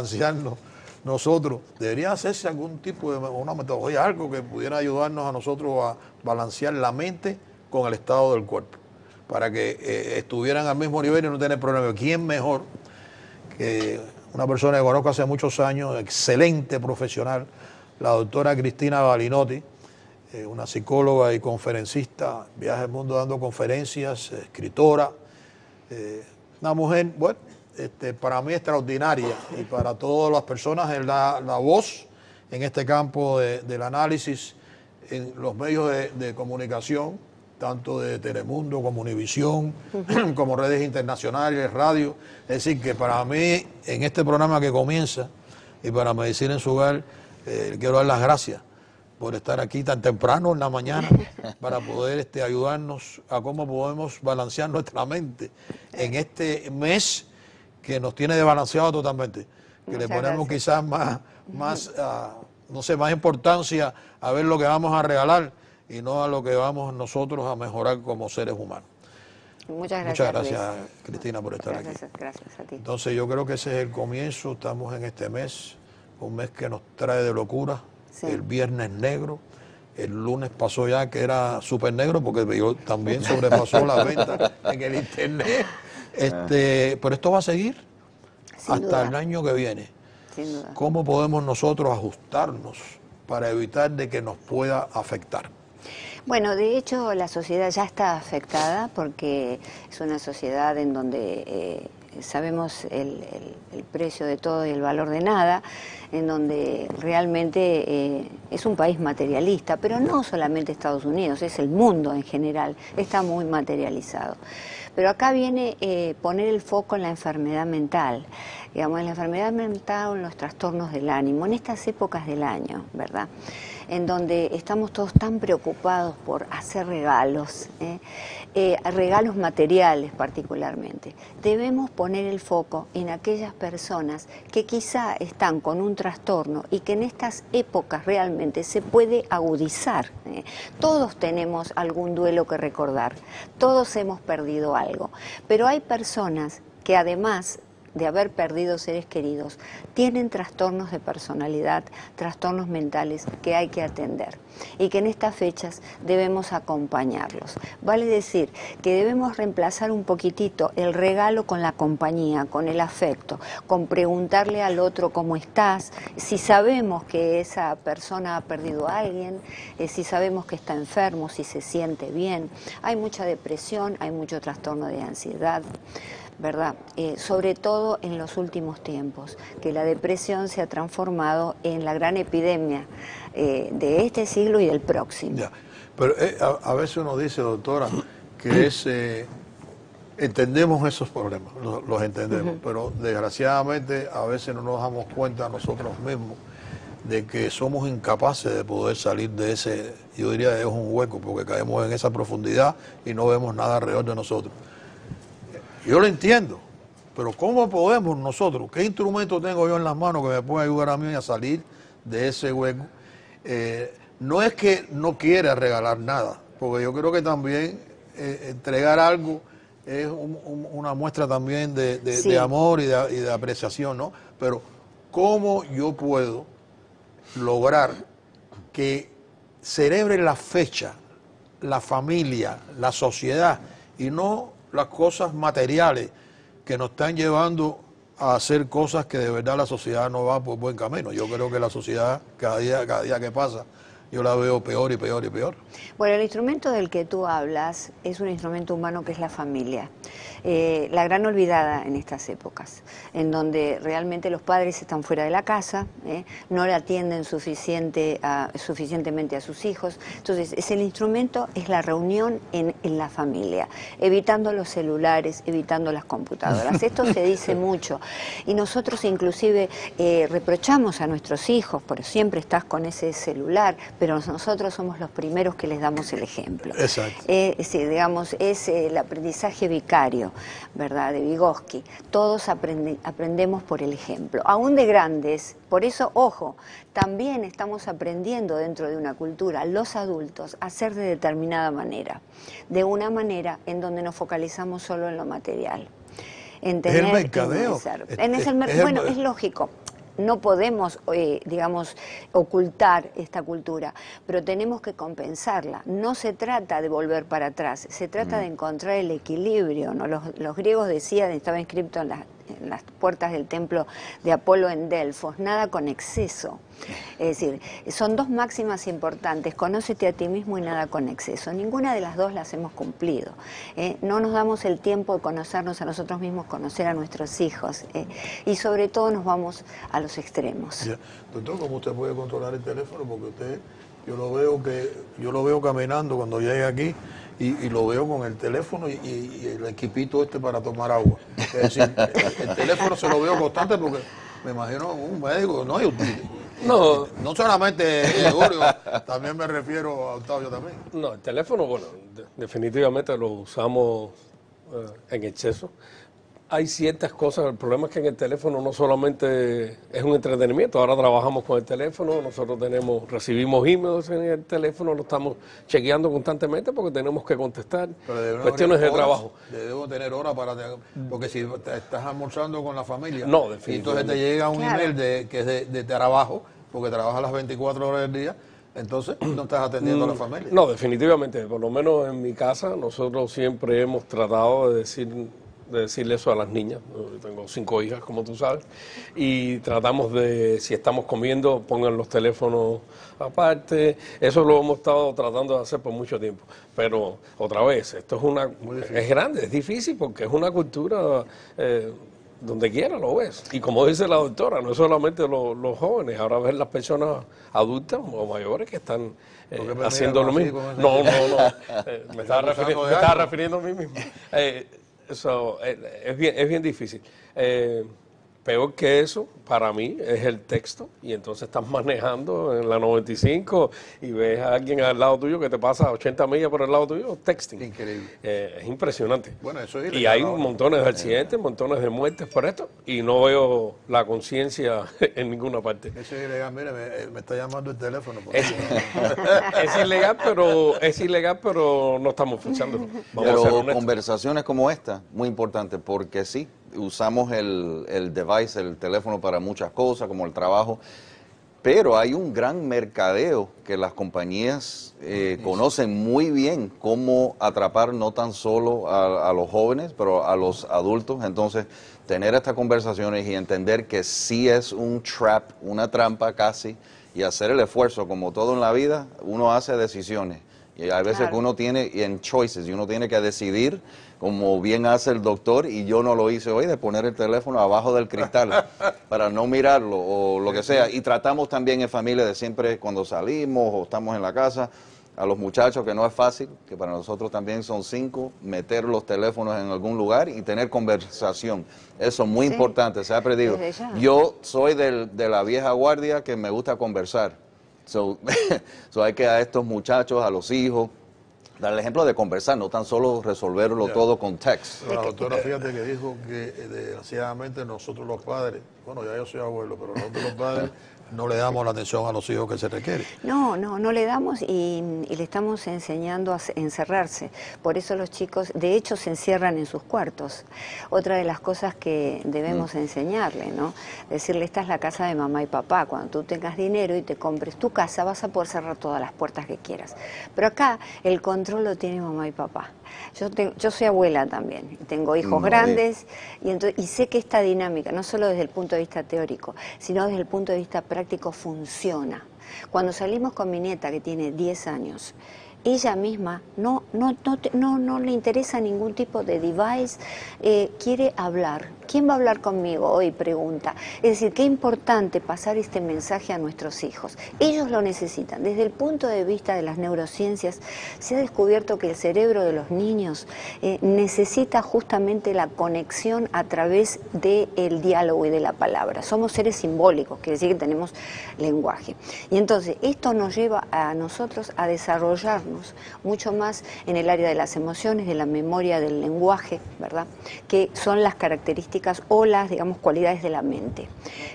balancearnos nosotros. Debería hacerse algún tipo de una metodología, algo que pudiera ayudarnos a nosotros a balancear la mente con el estado del cuerpo, para que estuvieran al mismo nivel y no tener problemas. ¿Quién mejor que una persona que conozco hace muchos años, excelente profesional, la doctora Cristina Balinotti, una psicóloga y conferencista, viaja el mundo dando conferencias, escritora, una mujer, bueno, para mí extraordinaria, y para todas las personas es la voz en este campo del análisis en los medios de comunicación, tanto de Telemundo como Univisión, como redes internacionales, radio. Es decir, que para mí, en este programa que comienza, y para Medicina en su Hogar, quiero dar las gracias por estar aquí tan temprano en la mañana para poder ayudarnos a cómo podemos balancear nuestra mente en este mes que nos tiene desbalanceado totalmente, que Muchas le ponemos gracias. quizás más no sé, más importancia a ver lo que vamos a regalar y no a lo que vamos nosotros a mejorar como seres humanos. Muchas Muchas gracias, gracias, Luis. Cristina, por estar aquí. Gracias a ti. Entonces yo creo que ese es el comienzo, estamos en este mes, un mes que nos trae de locura, Sí. el viernes negro, el lunes pasó ya que era súper negro porque yo también sobrepasó la venta en el internet, pero esto va a seguir Sin hasta duda. el año que viene. Sin duda. ¿Cómo podemos nosotros ajustarnos para evitar de que nos pueda afectar? Bueno, de hecho la sociedad ya está afectada porque es una sociedad en donde sabemos el precio de todo y el valor de nada, en donde realmente es un país materialista, pero no solamente Estados Unidos, es el mundo en general, está muy materializado. Pero acá viene poner el foco en la enfermedad mental, digamos, en la enfermedad mental o en los trastornos del ánimo, en estas épocas del año, ¿verdad? En donde estamos todos tan preocupados por hacer regalos, regalos materiales particularmente. Debemos poner el foco en aquellas personas que quizá están con un trastorno y que en estas épocas realmente se puede agudizar. Todos tenemos algún duelo que recordar, todos hemos perdido algo, pero hay personas que además de haber perdido seres queridos, tienen trastornos de personalidad, trastornos mentales que hay que atender y que en estas fechas debemos acompañarlos. Vale decir que debemos reemplazar un poquitito el regalo con la compañía, con el afecto, con preguntarle al otro cómo estás, si sabemos que esa persona ha perdido a alguien, si sabemos que está enfermo, si se siente bien. Hay mucha depresión, hay mucho trastorno de ansiedad, ¿verdad? Sobre todo en los últimos tiempos, que la depresión se ha transformado en la gran epidemia de este siglo y del próximo. Ya. Pero a veces uno dice, doctora, que entendemos esos problemas, los entendemos, pero desgraciadamente a veces no nos damos cuenta nosotros mismos de que somos incapaces de poder salir de ese, yo diría que es un hueco, porque caemos en esa profundidad y no vemos nada alrededor de nosotros. Yo lo entiendo, pero ¿cómo podemos nosotros? ¿Qué instrumento tengo yo en las manos que me pueda ayudar a mí a salir de ese hueco? No es que no quiera regalar nada, porque yo creo que también entregar algo es una muestra también Sí. de amor y de apreciación, ¿no? Pero ¿cómo yo puedo lograr que celebre la fecha, la familia, la sociedad, y no las cosas materiales que nos están llevando a hacer cosas que de verdad la sociedad no va por buen camino? Yo creo que la sociedad cada día que pasa, yo la veo peor y peor y peor. Bueno, el instrumento del que tú hablas es un instrumento humano que es la familia, la gran olvidada en estas épocas, en donde realmente los padres están fuera de la casa, no le atienden suficientemente a sus hijos. Entonces, el instrumento es la reunión en la familia, evitando los celulares, evitando las computadoras. Esto se dice mucho y nosotros inclusive reprochamos a nuestros hijos, porque siempre estás con ese celular, pero nosotros somos los primeros que les damos el ejemplo. Exacto. Digamos, es el aprendizaje vicario, ¿verdad?, de Vygotsky. Todos aprendemos por el ejemplo, aún de grandes. Por eso, ojo, también estamos aprendiendo dentro de una cultura, los adultos, a ser de determinada manera, de una manera en donde nos focalizamos solo en lo material. En tener, el mercadeo. Bueno, es lógico. no podemos, digamos, ocultar esta cultura, pero tenemos que compensarla. No se trata de volver para atrás, se trata de encontrar el equilibrio, ¿no? Los griegos decían, estaba inscrito en las puertas del templo de Apolo en Delfos, nada con exceso. Es decir, son dos máximas importantes: conócete a ti mismo y nada con exceso. Ninguna de las dos las hemos cumplido. No nos damos el tiempo de conocernos a nosotros mismos, conocer a nuestros hijos, y sobre todo nos vamos a los extremos. Ya. Doctor, ¿cómo usted puede controlar el teléfono? Porque usted, yo lo veo caminando cuando llega aquí y lo veo con el teléfono y el equipito para tomar agua. Es decir, el teléfono se lo veo constante porque me imagino un médico, no solamente Julio, también me refiero a Octavio también. No, el teléfono, bueno, definitivamente lo usamos en exceso. Hay ciertas cosas, el problema es que en el teléfono no solamente es un entretenimiento, ahora trabajamos con el teléfono, nosotros recibimos emails en el teléfono, lo estamos chequeando constantemente porque tenemos que contestar cuestiones de trabajo. Debemos tener horas porque si estás almorzando con la familia, no, y entonces te llega un email que es de trabajo, porque trabajas las 24 horas del día, entonces no estás atendiendo a la familia. No, definitivamente, por lo menos en mi casa nosotros siempre hemos tratado de decirle eso a las niñas. Yo tengo 5 hijas, como tú sabes, y tratamos de, si estamos comiendo, pongan los teléfonos aparte. Eso lo hemos estado tratando de hacer por mucho tiempo. Pero, otra vez, esto es grande, es difícil porque es una cultura... donde quiera lo ves. Y como dice la doctora, no es solamente los jóvenes, ahora ves las personas adultas o mayores que están haciendo lo mismo. No. Me estaba refiriendo a mí mismo. Eso es bien difícil. Peor que eso, para mí, es el texto. Y entonces estás manejando en la 95 y ves a alguien al lado tuyo que te pasa 80 millas por el lado tuyo, texting. Increíble. Es impresionante. Bueno, eso es ilegal. Y hay montones de accidentes, montones de muertes por esto, y no veo la conciencia en ninguna parte. Eso es ilegal. Mire, me está llamando el teléfono. Es ilegal, pero no estamos funcionando. Pero conversaciones como esta, muy importante, porque sí, usamos el device, el teléfono para muchas cosas, como el trabajo, pero hay un gran mercadeo que las compañías conocen muy bien cómo atrapar no tan solo a los jóvenes, pero a los adultos. Entonces, tener estas conversaciones y entender que sí es un trap, una trampa casi, y hacer el esfuerzo, como todo en la vida, uno hace decisiones. Y hay veces que uno tiene choices y uno tiene que decidir, como bien hace el doctor, y yo no lo hice hoy, de poner el teléfono abajo del cristal para no mirarlo o lo que sea. Y tratamos también en familia de siempre, cuando salimos o estamos en la casa, a los muchachos, que no es fácil, que para nosotros también son 5, meter los teléfonos en algún lugar y tener conversación. Eso es muy importante, se ha perdido. Yo soy de la vieja guardia que me gusta conversar. So hay que a estos muchachos, a los hijos, dar el ejemplo de conversar, no tan solo resolverlo todo con text. La doctora, fíjate que dijo que desgraciadamente nosotros los padres, bueno, ya yo soy abuelo, pero nosotros los padres no le damos la atención a los hijos que se requiere. No le damos y le estamos enseñando a encerrarse. Por eso los chicos, de hecho, se encierran en sus cuartos. Otra de las cosas que debemos enseñarle, ¿no? Decirle, esta es la casa de mamá y papá. Cuando tú tengas dinero y te compres tu casa, vas a poder cerrar todas las puertas que quieras. Pero acá el control lo tiene mamá y papá. Yo soy abuela también, tengo hijos grandes y sé que esta dinámica, no solo desde el punto de vista teórico, sino desde el punto de vista práctico, funciona. Cuando salimos con mi nieta, que tiene 10 años, ella misma no le interesa ningún tipo de device, quiere hablar. ¿Quién va a hablar conmigo hoy? Pregunta. Es decir, qué importante pasar este mensaje a nuestros hijos. Ellos lo necesitan. Desde el punto de vista de las neurociencias, se ha descubierto que el cerebro de los niños necesita justamente la conexión a través del diálogo y de la palabra. Somos seres simbólicos, quiere decir que tenemos lenguaje. Y entonces, esto nos lleva a nosotros a desarrollarnos mucho más en el área de las emociones, de la memoria, del lenguaje, ¿verdad? Que son las características o las, digamos, cualidades de la mente,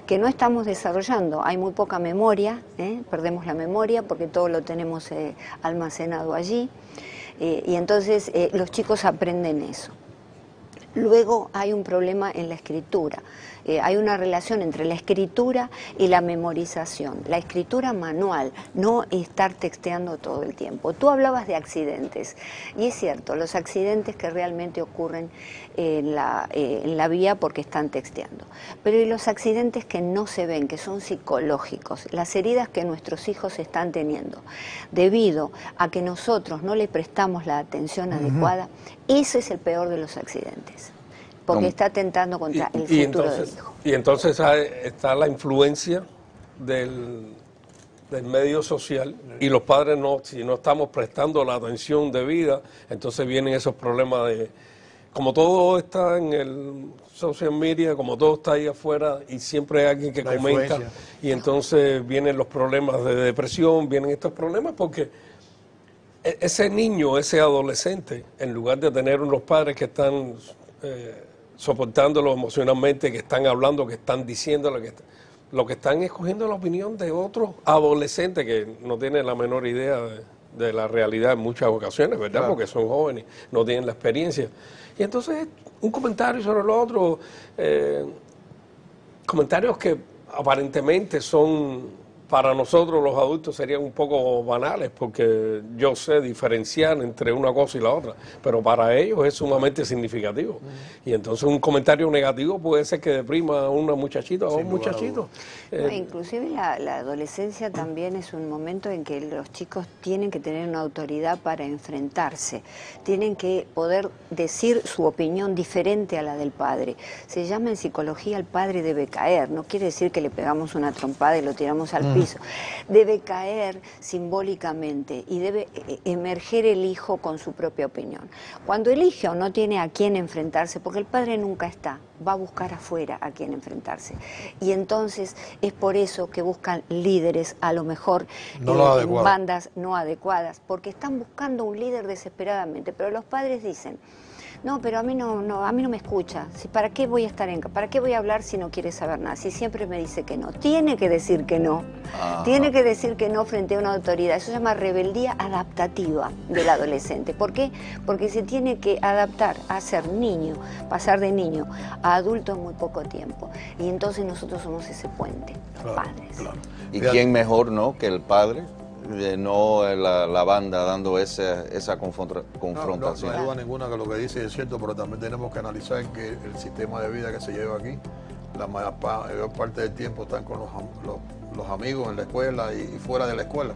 que no estamos desarrollando. Hay muy poca memoria, perdemos la memoria porque todo lo tenemos almacenado allí, y entonces los chicos aprenden eso. Luego hay un problema en la escritura. Hay una relación entre la escritura y la memorización. La escritura manual, no estar texteando todo el tiempo. Tú hablabas de accidentes, y es cierto, los accidentes que realmente ocurren en la vía porque están texteando. Pero y los accidentes que no se ven, que son psicológicos, las heridas que nuestros hijos están teniendo, debido a que nosotros no le prestamos la atención adecuada, ese es el peor de los accidentes. Porque está atentando contra el futuro del hijo. Y entonces está la influencia del medio social, y los padres, si no estamos prestando la atención debida, entonces vienen esos problemas de, como todo está en el social media, como todo está ahí afuera, y siempre hay alguien que comenta, y entonces vienen los problemas de depresión, vienen estos problemas porque ese niño, ese adolescente, en lugar de tener unos padres que están soportándolo emocionalmente, que están hablando, que están diciendo, lo que están escogiendo la opinión de otros adolescentes que no tienen la menor idea de la realidad en muchas ocasiones, ¿verdad? Claro. Porque son jóvenes, no tienen la experiencia. Y entonces un comentario sobre lo otro, comentarios que aparentemente son, para nosotros los adultos serían un poco banales, porque yo sé diferenciar entre una cosa y la otra, pero para ellos es sumamente significativo. Y entonces un comentario negativo puede ser que deprima a una muchachita o a un muchachito. Inclusive la adolescencia también es un momento en que los chicos tienen que tener una autoridad para enfrentarse, tienen que poder decir su opinión diferente a la del padre. Se llama en psicología el padre debe caer, no quiere decir que le pegamos una trompada y lo tiramos al piso. Debe caer simbólicamente y debe emerger el hijo con su propia opinión. Cuando el hijo no tiene a quién enfrentarse, porque el padre nunca está, va a buscar afuera a quién enfrentarse. Y entonces es por eso que buscan líderes, a lo mejor en bandas no adecuadas, porque están buscando un líder desesperadamente. Pero los padres dicen, no, pero a mí no me escucha. ¿Para qué voy a para qué voy a hablar si no quiere saber nada? Si siempre me dice que no. Tiene que decir que no. Ajá. Tiene que decir que no frente a una autoridad. Eso se llama rebeldía adaptativa del adolescente. ¿Por qué? Porque se tiene que adaptar a ser niño, pasar de niño a adulto en muy poco tiempo. Y entonces nosotros somos ese puente, los padres. Claro. ¿Y quién mejor, no, que el padre? No la banda dando esa confrontación. No hay duda ninguna que lo que dice es cierto, pero también tenemos que analizar que el sistema de vida que se lleva aquí, la mayor parte del tiempo están con los amigos en la escuela y fuera de la escuela,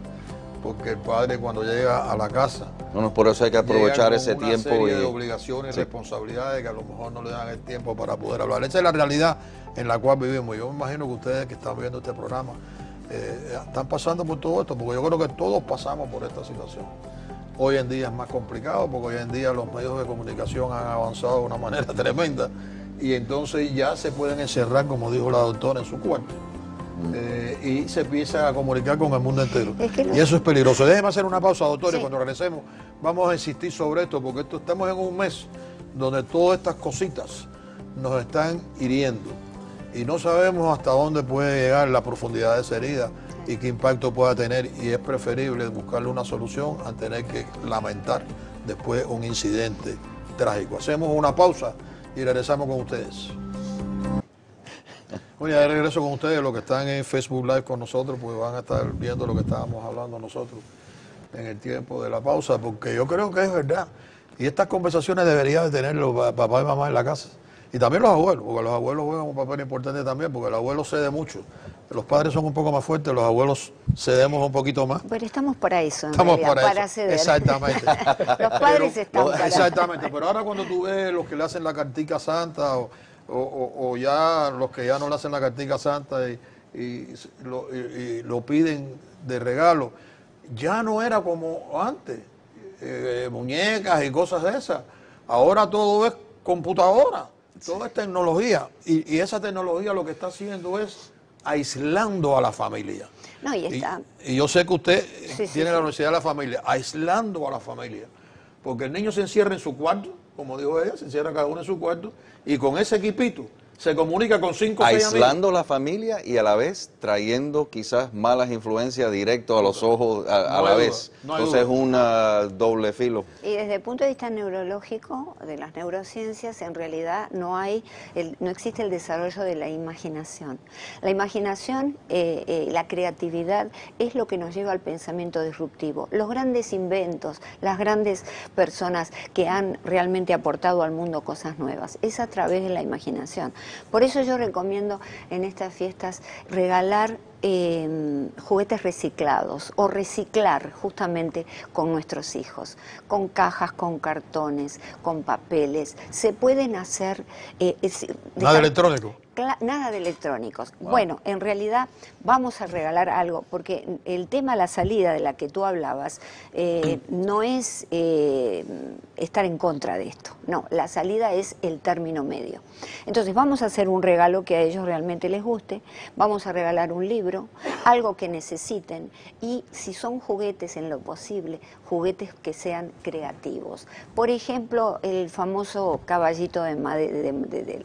porque el padre cuando llega a la casa, por eso hay que aprovechar ese una tiempo serie de obligaciones y responsabilidades que a lo mejor no le dan el tiempo para poder hablar. Esa es la realidad en la cual vivimos. Yo me imagino que ustedes que están viendo este programa están pasando por todo esto, porque yo creo que todos pasamos por esta situación. Hoy en día es más complicado, porque hoy en día los medios de comunicación han avanzado de una manera tremenda, y entonces ya se pueden encerrar, como dijo la doctora, en su cuarto, y se empieza a comunicar con el mundo entero. Y eso es peligroso. Déjeme hacer una pausa, doctor, y cuando regresemos vamos a insistir sobre esto, porque estamos en un mes donde todas estas cositas nos están hiriendo. Y no sabemos hasta dónde puede llegar la profundidad de esa herida y qué impacto pueda tener, y es preferible buscarle una solución a tener que lamentar después un incidente trágico. Hacemos una pausa y regresamos con ustedes. Bueno, ya de regreso con ustedes, los que están en Facebook Live con nosotros, pues van a estar viendo lo que estábamos hablando nosotros en el tiempo de la pausa, porque yo creo que es verdad. Y estas conversaciones deberían de tener los papás y mamás en la casa. Y también los abuelos, porque los abuelos juegan un papel importante también, porque el abuelo cede mucho. Los padres son un poco más fuertes, los abuelos cedemos un poquito más. Pero estamos para eso, estamos realidad, para ceder. Exactamente. Los padres están para exactamente, pero ahora cuando tú ves los que le hacen la cartica santa o ya los que ya no le hacen la cartica santa y lo piden de regalo, ya no era como antes, muñecas y cosas de esas. Ahora todo es computadora. Todo es tecnología, y esa tecnología lo que está haciendo es aislando a la familia. No, y yo sé que usted tiene la Universidad de la Familia, aislando a la familia, porque el niño se encierra en su cuarto, como dijo ella, se encierra cada uno en su cuarto, y con ese equipito se comunica con 5 o 6 amigos. Aislando la familia y a la vez trayendo quizás malas influencias directo a los ojos a la vez. Entonces es un doble filo. Y desde el punto de vista neurológico, de las neurociencias, en realidad no existe el desarrollo de la imaginación. La imaginación, la creatividad, es lo que nos lleva al pensamiento disruptivo. Los grandes inventos, las grandes personas que han realmente aportado al mundo cosas nuevas, es a través de la imaginación. Por eso yo recomiendo en estas fiestas regalar juguetes reciclados o reciclar justamente con nuestros hijos, con cajas, con cartones, con papeles. Se pueden hacer... Nada electrónico. Nada de electrónicos. Wow. Bueno, en realidad vamos a regalar algo, porque el tema, la salida de la que tú hablabas, no es estar en contra de esto. No, la salida es el término medio. Entonces vamos a hacer un regalo que a ellos realmente les guste, vamos a regalar un libro, algo que necesiten, y si son juguetes en lo posible, juguetes que sean creativos. Por ejemplo, el famoso caballito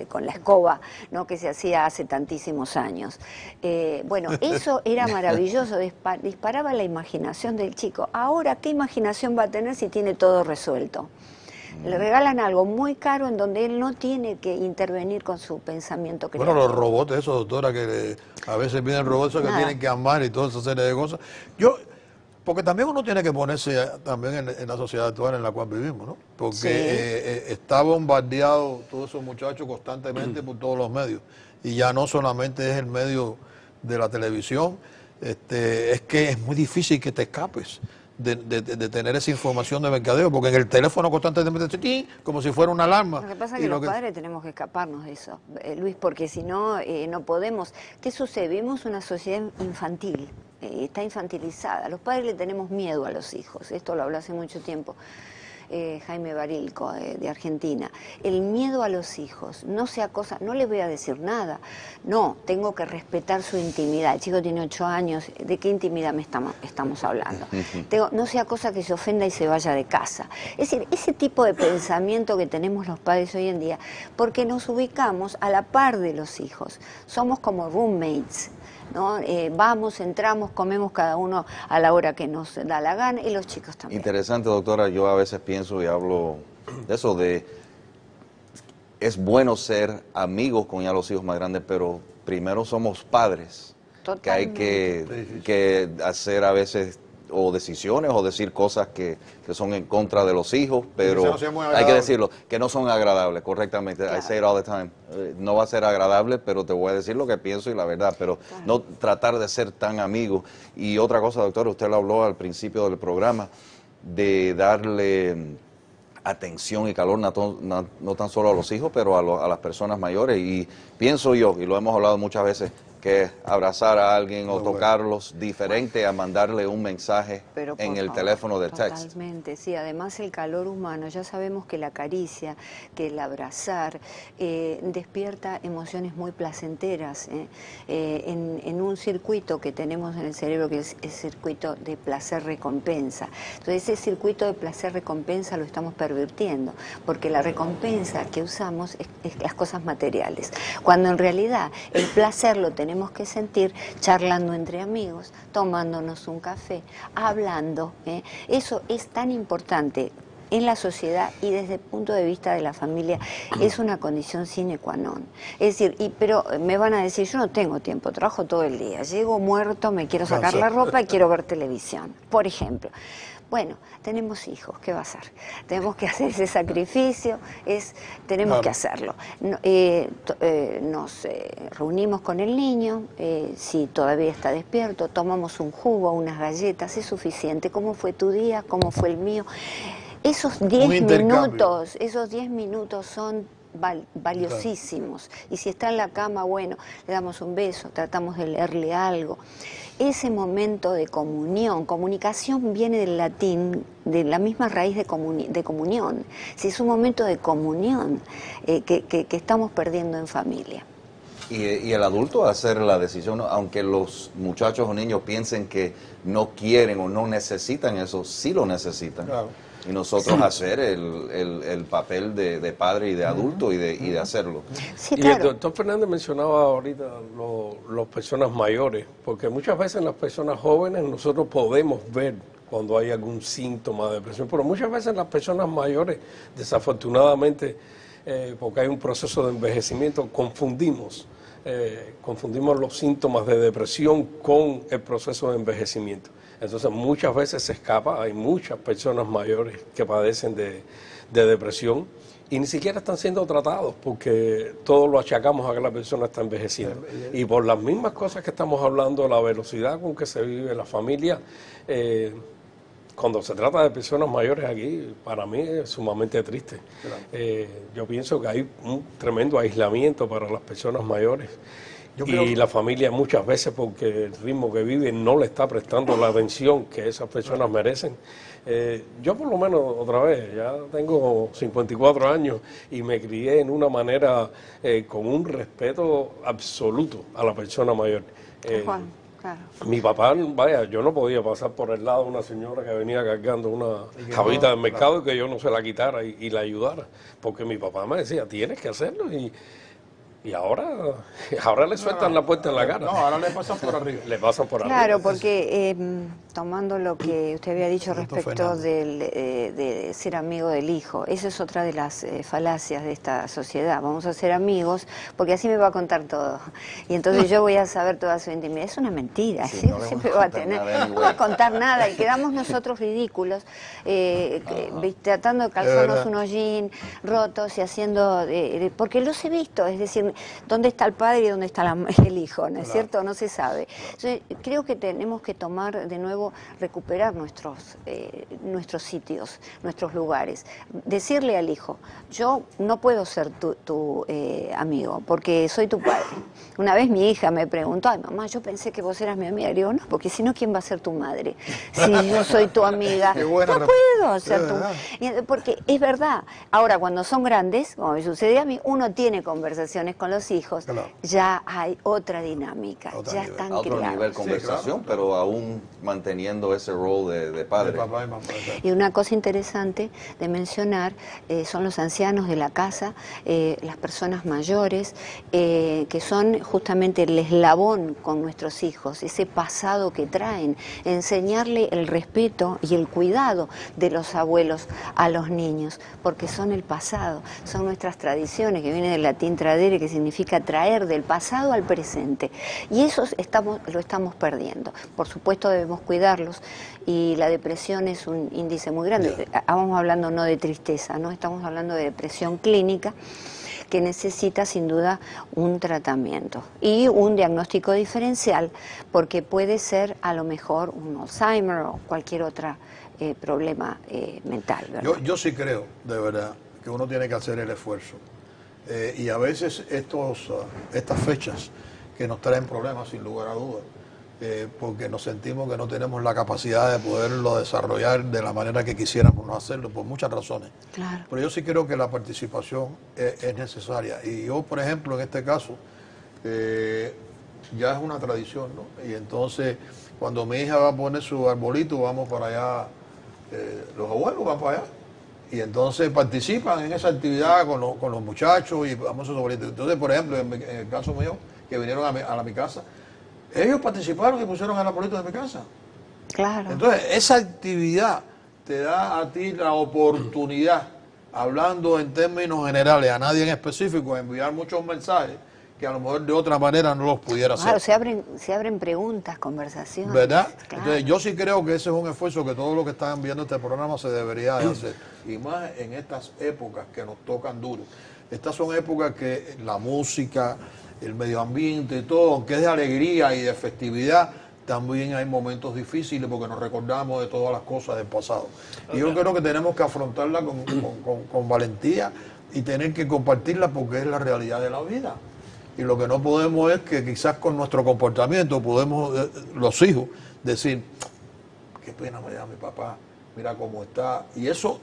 con la escoba, ¿no?, que se hacía hace tantísimos años. Bueno, eso era maravilloso, disparaba la imaginación del chico. Ahora, ¿qué imaginación va a tener si tiene todo resuelto? Le regalan algo muy caro en donde él no tiene que intervenir con su pensamiento creativo. Bueno, los robots, esos, doctora, que a veces piden robots que tienen que amar y toda esa serie de cosas. Porque también uno tiene que ponerse también en la sociedad actual en la cual vivimos, ¿no? Porque está bombardeado todos esos muchachos constantemente por todos los medios. Y ya no solamente es el medio de la televisión, es que es muy difícil que te escapes de tener esa información de mercadeo, porque en el teléfono constantemente como si fuera una alarma. Lo que pasa es que los padres tenemos que escaparnos de eso, Luis, porque si no, no podemos. ¿Qué sucede? Vivimos una sociedad infantil, está infantilizada. Los padres le tenemos miedo a los hijos, esto lo habló hace mucho tiempo Jaime Barilco de Argentina. El miedo a los hijos, no sea cosa, no les voy a decir nada, no, tengo que respetar su intimidad. El chico tiene 8 años, ¿de qué intimidad estamos hablando? No sea cosa que se ofenda y se vaya de casa. Es decir, ese tipo de pensamiento que tenemos los padres hoy en día, porque nos ubicamos a la par de los hijos, somos como roommates, ¿no? Vamos, entramos, comemos cada uno a la hora que nos da la gana, y los chicos también. Interesante, doctora. Yo a veces pienso y hablo de eso, es bueno ser amigos con ya los hijos más grandes, pero primero somos padres. Totalmente. Que hay que hacer a veces o decisiones o decir cosas que son en contra de los hijos, pero hay que decirlo, que no son agradables, correctamente. Claro. I say it all the time. No va a ser agradable, pero te voy a decir lo que pienso y la verdad, pero claro, no tratar de ser tan amigos. Y otra cosa, doctora, usted lo habló al principio del programa, de darle atención y calor no tan solo a los hijos, pero a las personas mayores. Y pienso yo, y lo hemos hablado muchas veces, que abrazar a alguien o tocarlos diferente a mandarle un mensaje en el teléfono de text. Totalmente, sí. Además el calor humano, ya sabemos que la caricia, que el abrazar, despierta emociones muy placenteras. En un circuito que tenemos en el cerebro, que es el circuito de placer-recompensa. Entonces ese circuito de placer-recompensa lo estamos pervirtiendo, porque la recompensa que usamos es las cosas materiales, cuando en realidad el placer lo tenemos que sentir charlando entre amigos, tomándonos un café, hablando. Eso es tan importante en la sociedad, y desde el punto de vista de la familia es una condición sine qua non. Es decir, pero me van a decir, yo no tengo tiempo, trabajo todo el día, llego muerto, me quiero sacar la ropa y quiero ver televisión, por ejemplo. Bueno, tenemos hijos, ¿qué va a hacer? Tenemos que hacer ese sacrificio, tenemos que hacerlo. Nos reunimos con el niño, si todavía está despierto, tomamos un jugo, unas galletas, es suficiente. ¿Cómo fue tu día? ¿Cómo fue el mío? Esos 10 minutos son valiosísimos. Y si está en la cama, bueno, le damos un beso, tratamos de leerle algo. Ese momento de comunicación viene del latín, de la misma raíz de comunión. Si es un momento de comunión que estamos perdiendo en familia. Y el adulto hacer la decisión, aunque los muchachos o niños piensen que no quieren o no necesitan eso, sí lo necesitan. Claro. Y nosotros hacer el papel de padre y de adulto y de hacerlo. Sí, Y claro. el doctor Fernández mencionaba ahorita las personas mayores, porque muchas veces en las personas jóvenes nosotros podemos ver cuando hay algún síntoma de depresión, pero muchas veces en las personas mayores, desafortunadamente, porque hay un proceso de envejecimiento, confundimos los síntomas de depresión con el proceso de envejecimiento. Entonces muchas veces se escapa, hay muchas personas mayores que padecen de depresión y ni siquiera están siendo tratados porque todo lo achacamos a que la persona está envejeciendo. Y por las mismas cosas que estamos hablando, la velocidad con que se vive la familia, cuando se trata de personas mayores aquí, para mí es sumamente triste. Yo pienso que hay un tremendo aislamiento para las personas mayores. Y la familia muchas veces, porque el ritmo que viven no le está prestando la atención que esas personas merecen. Yo por lo menos, otra vez, ya tengo 54 años y me crié en una manera con un respeto absoluto a la persona mayor. Juan, claro. Mi papá, vaya, yo no podía pasar por el lado de una señora que venía cargando una jabita del mercado y que yo no se la quitara y la ayudara, porque mi papá me decía, tienes que hacerlo y ahora le sueltan la puerta en la cara. No, ahora le pasan por arriba. Le pasan por arriba. Claro, porque tomando lo que usted había dicho Doctor respecto Fernández. de ser amigo del hijo, esa es otra de las falacias de esta sociedad. Vamos a ser amigos porque así me va a contar todo. Y entonces yo voy a saber toda su intimidad. Es una mentira, Sí, ¿sí? no le Siempre vamos va a a contar tener, nada no va a contar nada y quedamos nosotros ridículos tratando de calzarnos unos jeans rotos y haciendo, porque los he visto, es decir, ¿dónde está el padre y dónde está el hijo? ¿No es cierto? No se sabe. Entonces, creo que tenemos que tomar de nuevo, recuperar nuestros sitios, nuestros lugares. Decirle al hijo, yo no puedo ser tu amigo, porque soy tu padre. Una vez mi hija me preguntó, ay mamá, yo pensé que vos eras mi amiga. Le digo, no, porque si no, ¿quién va a ser tu madre? Si yo soy tu amiga, Qué buena no puedo ser es tu... verdad. Porque es verdad. Ahora, cuando son grandes, como me sucede a mí, uno tiene conversaciones con los hijos, Claro. ya hay otra dinámica, Otro ya nivel. están A otro criados. nivel conversación, claro. pero aún manteniendo ese rol de padre. De papá y mamá, exacto. Y una cosa interesante de mencionar son los ancianos de la casa, las personas mayores, que son justamente el eslabón con nuestros hijos, ese pasado que traen, enseñarle el respeto y el cuidado de los abuelos a los niños, porque son el pasado, son nuestras tradiciones, que viene del latín tradere, que significa traer del pasado al presente. Y eso lo estamos perdiendo. Por supuesto debemos cuidarlos y la depresión es un índice muy grande. Vamos hablando no de tristeza, no estamos hablando de depresión clínica, que necesita sin duda un tratamiento y un diagnóstico diferencial, porque puede ser a lo mejor un Alzheimer o cualquier otro problema mental, ¿verdad? Yo sí creo, de verdad, que uno tiene que hacer el esfuerzo. Y a veces estas fechas que nos traen problemas, sin lugar a dudas, porque nos sentimos que no tenemos la capacidad de poderlo desarrollar de la manera que quisiéramos no hacerlo, por muchas razones. Claro. Pero yo sí creo que la participación es necesaria. Y yo, por ejemplo, en este caso, ya es una tradición, ¿no? Y entonces, cuando mi hija va a poner su arbolito, vamos para allá, los abuelos van para allá. Y entonces participan en esa actividad con los muchachos y vamos a esos arbolitos. Entonces, por ejemplo, en el caso mío, que vinieron a mi casa, ellos participaron y pusieron el arbolito de mi casa. Claro. Entonces, esa actividad te da a ti la oportunidad, hablando en términos generales, a nadie en específico, de enviar muchos mensajes que a lo mejor de otra manera no los pudiera hacer. Claro, se abren preguntas, conversaciones. ¿Verdad? Claro. Entonces, yo sí creo que ese es un esfuerzo que todos los que están viendo este programa se debería de hacer. Y más en estas épocas que nos tocan duro. Estas son épocas que la música, el medio ambiente y todo, aunque es de alegría y de festividad, también hay momentos difíciles porque nos recordamos de todas las cosas del pasado. Y yo creo que tenemos que afrontarla con valentía y tener que compartirla porque es la realidad de la vida. Y lo que no podemos es que quizás con nuestro comportamiento podemos, los hijos, decir, qué pena me da mi papá, mira cómo está. Y eso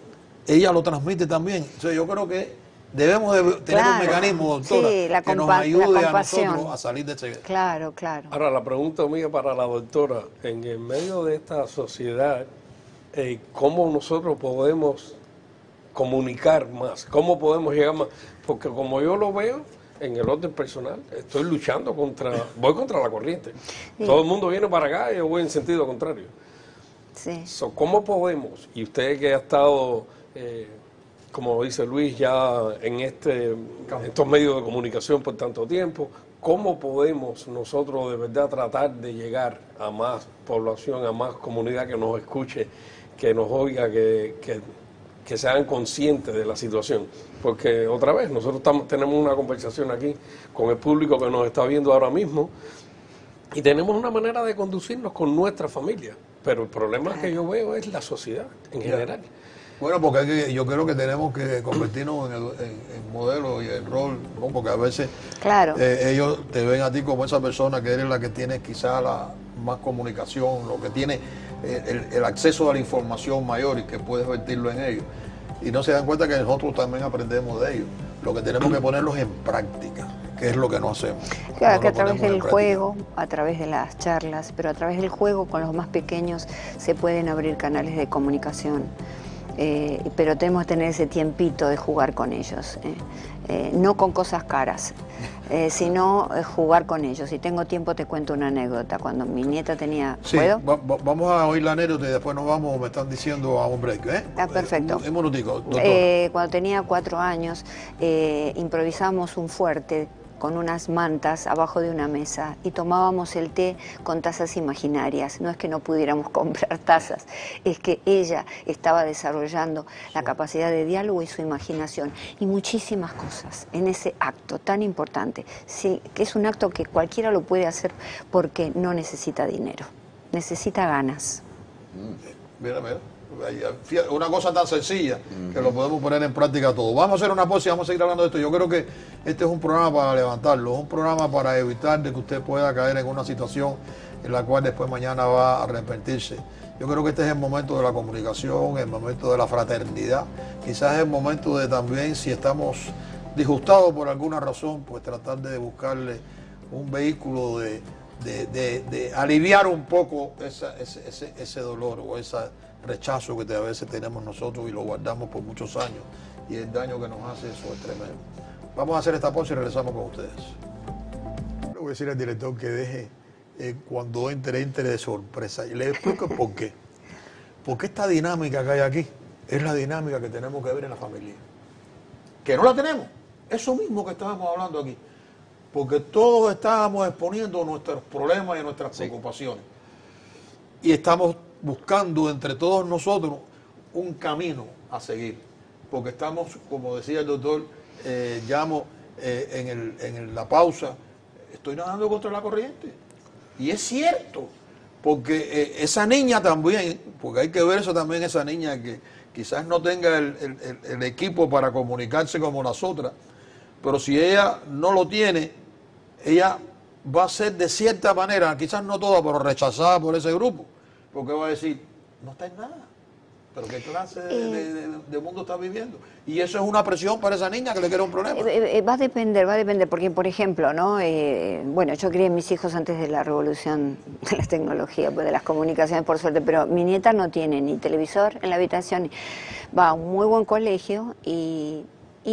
ella lo transmite también. Entonces yo creo que debemos de tener un mecanismo, doctora, sí, que nos ayude a compasión. nosotros a salir de ese... Claro, claro. Ahora, la pregunta mía para la doctora, en el medio de esta sociedad cómo nosotros podemos comunicar más, cómo podemos llegar más, porque como yo lo veo en el orden personal, estoy luchando voy contra la corriente. Sí. Todo el mundo viene para acá y yo voy en sentido contrario. Sí. ¿Cómo podemos, y usted que ha estado, como dice Luis, ya en estos medios de comunicación por tanto tiempo, cómo podemos nosotros de verdad tratar de llegar a más población, a más comunidad que nos escuche, que nos oiga, que sean conscientes de la situación? Porque otra vez, nosotros tenemos una conversación aquí con el público que nos está viendo ahora mismo y tenemos una manera de conducirnos con nuestra familia, pero el problema que yo veo es la sociedad en general. Bueno, porque yo creo que tenemos que convertirnos en modelo y el rol, ¿no? Porque a veces Claro. Ellos te ven a ti como esa persona que eres la que tiene quizá la más comunicación, lo que tiene el acceso a la información mayor y que puedes vertirlo en ellos. Y no se dan cuenta que nosotros también aprendemos de ellos. Lo que tenemos que ponerlos en práctica, que es lo que no hacemos. Claro, No que a lo través ponemos en del práctica. juego, a través de las charlas, pero a través del juego con los más pequeños se pueden abrir canales de comunicación. Pero tenemos que tener ese tiempito de jugar con ellos, no con cosas caras, sino jugar con ellos. Si tengo tiempo te cuento una anécdota. Cuando mi nieta tenía... Sí, ¿Puedo? vamos a oír la anécdota y después nos vamos, me están diciendo a un break, ¿eh? Perfecto. Un minutico, doctora. Cuando tenía 4 años, improvisamos un fuerte con unas mantas abajo de una mesa y tomábamos el té con tazas imaginarias. No es que no pudiéramos comprar tazas, es que ella estaba desarrollando la capacidad de diálogo y su imaginación y muchísimas cosas en ese acto tan importante. Sí, que es un acto que cualquiera lo puede hacer porque no necesita dinero, necesita ganas. Mira. Fíjate, una cosa tan sencilla que lo podemos poner en práctica todo. Vamos a hacer una pausa y vamos a seguir hablando de esto. Yo creo que este es un programa para levantarlo, es un programa para evitar de que usted pueda caer en una situación en la cual después mañana va a arrepentirse. Yo creo que este es el momento de la comunicación, el momento de la fraternidad. Quizás es el momento de también, si estamos disgustados por alguna razón, pues tratar de buscarle un vehículo de aliviar un poco ese dolor o ese rechazo que a veces tenemos nosotros y lo guardamos por muchos años, y el daño que nos hace eso es tremendo. Vamos a hacer esta pausa y regresamos con ustedes. Le voy a decir al director que deje cuando entre de sorpresa y le explico por qué. Porque esta dinámica que hay aquí es la dinámica que tenemos que ver en la familia. Que no la tenemos. Eso mismo que estábamos hablando aquí. Porque todos estábamos exponiendo nuestros problemas y nuestras preocupaciones. Y estamos buscando entre todos nosotros un camino a seguir. Porque estamos, como decía el doctor Llamo en la pausa, estoy nadando contra la corriente. Y es cierto, porque esa niña también, porque hay que ver eso también, esa niña que quizás no tenga el equipo para comunicarse como las otras, pero si ella no lo tiene, ella va a ser de cierta manera, quizás no toda, pero rechazada por ese grupo, porque va a decir, no está en nada, pero qué clase de mundo está viviendo. Y eso es una presión para esa niña que le crea un problema. Va a depender, porque por ejemplo, ¿no? Bueno, yo crié a mis hijos antes de la revolución de la tecnología, pues de las comunicaciones, por suerte, pero mi nieta no tiene ni televisor en la habitación, va a un muy buen colegio y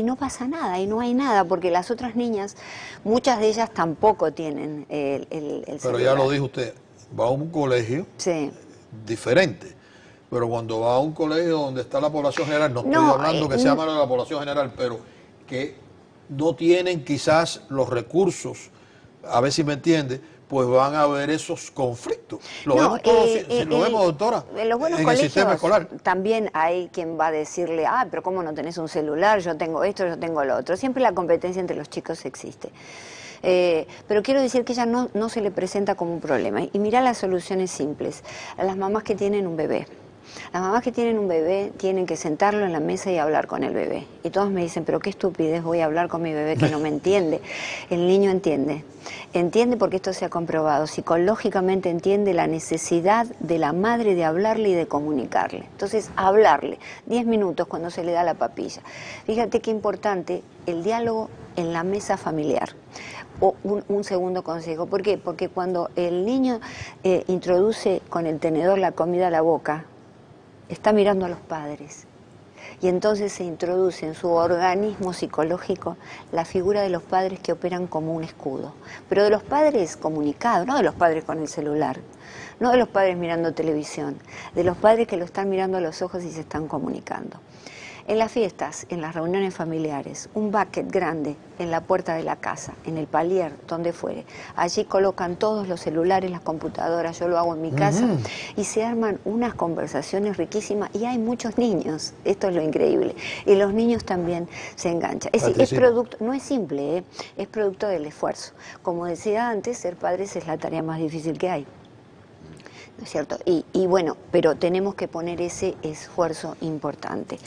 no pasa nada, y no hay nada, porque las otras niñas, muchas de ellas tampoco tienen el Pero celular. ya lo dijo usted, va a un colegio diferente. Pero cuando va a un colegio donde está la población general, no estoy hablando que sea malo de la población general, pero que no tienen quizás los recursos, a ver si me entiende, pues van a haber esos conflictos. Lo vemos todos, lo vemos, doctora, en los buenos en el sistema escolar. También hay quien va a decirle, pero ¿cómo no tenés un celular? Yo tengo esto, yo tengo lo otro. Siempre la competencia entre los chicos existe. Pero quiero decir que ella no se le presenta como un problema. Y mirá las soluciones simples. A las mamás que tienen un bebé. Las mamás que tienen un bebé tienen que sentarlo en la mesa y hablar con el bebé. Y todos me dicen, pero qué estupidez, voy a hablar con mi bebé que no me entiende. El niño entiende. Entiende porque esto se ha comprobado. Psicológicamente entiende la necesidad de la madre de hablarle y de comunicarle. Entonces, hablarle 10 minutos cuando se le da la papilla. Fíjate qué importante el diálogo en la mesa familiar. O un segundo consejo. ¿Por qué? Porque cuando el niño introduce con el tenedor la comida a la boca, está mirando a los padres. Y entonces se introduce en su organismo psicológico la figura de los padres que operan como un escudo. Pero de los padres comunicados, no de los padres con el celular, no de los padres mirando televisión, de los padres que lo están mirando a los ojos y se están comunicando. En las fiestas, en las reuniones familiares, un bucket grande en la puerta de la casa, en el palier, donde fuere. Allí colocan todos los celulares, las computadoras, yo lo hago en mi casa, y se arman unas conversaciones riquísimas, y hay muchos niños, esto es lo increíble, y los niños también se enganchan. Es producto, no es simple, es producto del esfuerzo. Como decía antes, ser padres es la tarea más difícil que hay. ¿No es cierto? Y bueno, pero tenemos que poner ese esfuerzo importante.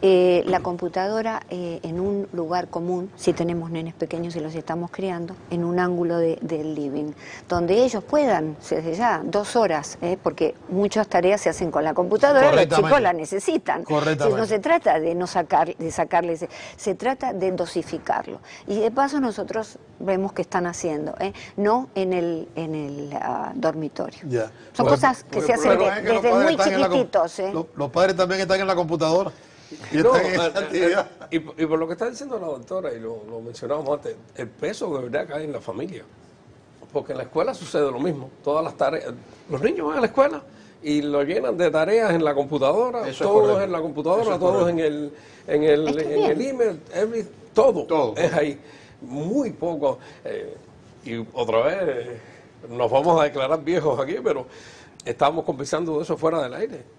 La computadora en un lugar común, si tenemos nenes pequeños y los estamos criando, en un ángulo del living, donde ellos puedan, desde ya, 2 horas, porque muchas tareas se hacen con la computadora, los chicos la necesitan. No se trata de no sacarles, se trata de dosificarlo. Y de paso nosotros vemos que están haciendo, no en el dormitorio. Ya. Son cosas que se hacen desde muy chiquititos. Los padres también están en la computadora. Y por lo que está diciendo la doctora, y lo mencionábamos antes, el peso de verdad cae en la familia. Porque en la escuela sucede lo mismo. Todas las tareas, los niños van a la escuela y lo llenan de tareas en la computadora, todos en la computadora, todos en el email, todo es ahí. Muy poco. Y otra vez, nos vamos a declarar viejos aquí, pero estábamos conversando de eso fuera del aire.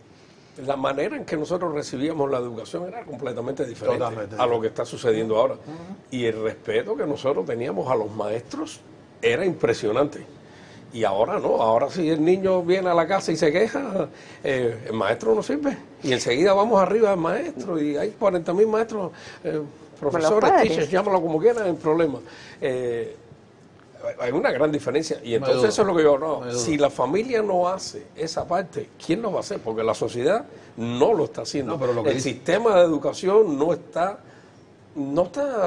La manera en que nosotros recibíamos la educación era completamente diferente a lo que está sucediendo ahora. Y el respeto que nosotros teníamos a los maestros era impresionante. Y ahora no, ahora si el niño viene a la casa y se queja, el maestro no sirve. Y enseguida vamos arriba del maestro y hay 40.000 maestros, profesores, teachers, llámalo como quieran, el problema. Hay una gran diferencia y entonces eso es lo que yo hablo. Si la familia no hace esa parte, ¿quién lo va a hacer? Porque la sociedad no lo está haciendo. El sistema de educación no está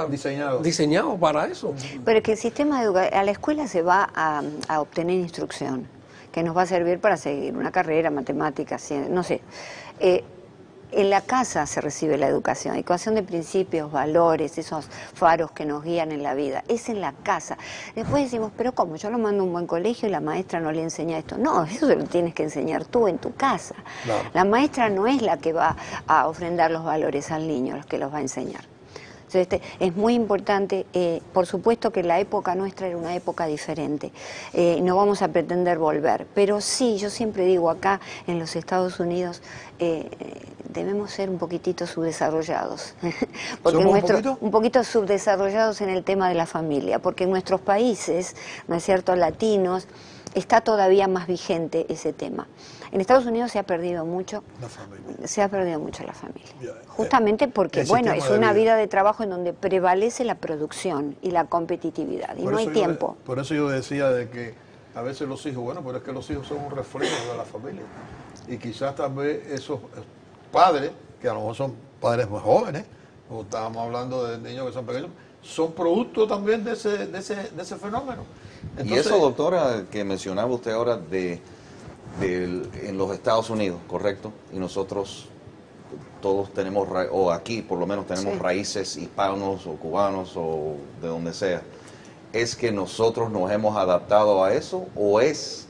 diseñado para eso. Pero es que el sistema de educación, a la escuela se va a obtener instrucción, que nos va a servir para seguir una carrera, matemáticas, ciencia, no sé. En la casa se recibe la educación de principios, valores, esos faros que nos guían en la vida. Es en la casa. Después decimos, pero ¿cómo? Yo lo mando a un buen colegio y la maestra no le enseña esto. No, eso se lo tienes que enseñar tú en tu casa. Claro. La maestra no es la que va a ofrendar los valores al niño, los que los va a enseñar. Entonces, es muy importante, por supuesto que la época nuestra era una época diferente, no vamos a pretender volver, pero sí, yo siempre digo acá en los Estados Unidos, debemos ser un poquitito subdesarrollados, porque un poquito subdesarrollados en el tema de la familia, porque en nuestros países, ¿no es cierto?, latinos, está todavía más vigente ese tema. En Estados Unidos se ha perdido mucho la familia. Justamente porque, bueno, es una vida de trabajo en donde prevalece la producción y la competitividad, y no hay tiempo. Por eso yo decía de que a veces los hijos, bueno, pero es que los hijos son un reflejo de la familia. Y quizás tal vez esos padres, que a lo mejor son padres muy jóvenes, o estábamos hablando de niños que son pequeños, son producto también de ese fenómeno. Entonces, y eso, doctora, que mencionaba usted ahora en los Estados Unidos, ¿correcto? Y nosotros todos tenemos, o aquí por lo menos tenemos raíces hispanos o cubanos o de donde sea. ¿Es que nosotros nos hemos adaptado a eso o es,